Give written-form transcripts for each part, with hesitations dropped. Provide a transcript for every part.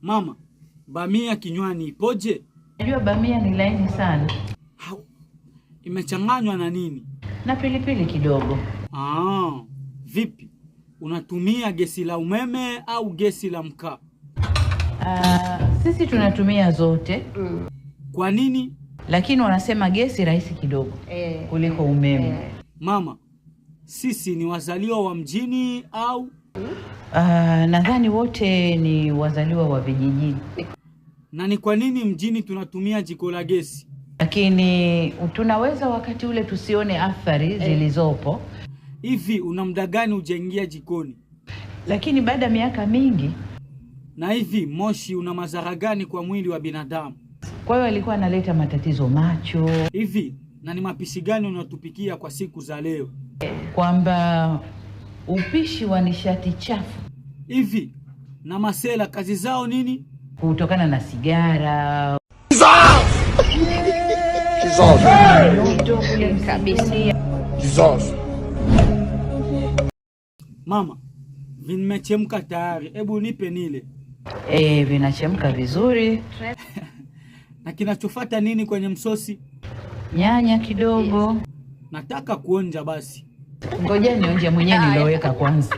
Mama, bamia kinywani ipoje? Najua bamia ni laini sana. Imechanganywa na nini? Na pilipili kidogo. Vipi? Unatumia gesi la umeme au gesi la mkaa? Sisi tunatumia zote. Kwa nini? Lakini wanasema gesi rahisi kidogo kuliko umeme. Mama, sisi ni wazaliwa wa mjini au? Nadhani wote ni wazaliwa wa vijijini. Na ni kwa nini mjini tunatumia jiko la gesi? Lakini tunaweza wakati ule tusione athari zilizopo. Hivi una muda gani hujaingia jikoni? Lakini baada ya miaka mingi. Na hivi moshi una madhara gani kwa mwili wa binadamu? Kwa hiyo alikuwa analeta matatizo macho. Hivi na ni mapishi gani unatupikia kwa siku za leo? Kwamba upishi wa nishati chafu. Hivi na masela kazi zao nini? Kutokana na sigara. Mama, vimechemka tayari. Hebu nipe nile. Vinachemka vizuri. Na kinachofuata nini kwenye msosi? Nyanya kidogo. Nataka kuonja basi. Ngoja nionje mwenyewe niloweka kwanza.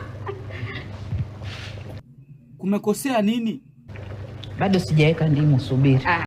Kumekosea nini? Bado sijaweka ndimu, subiri.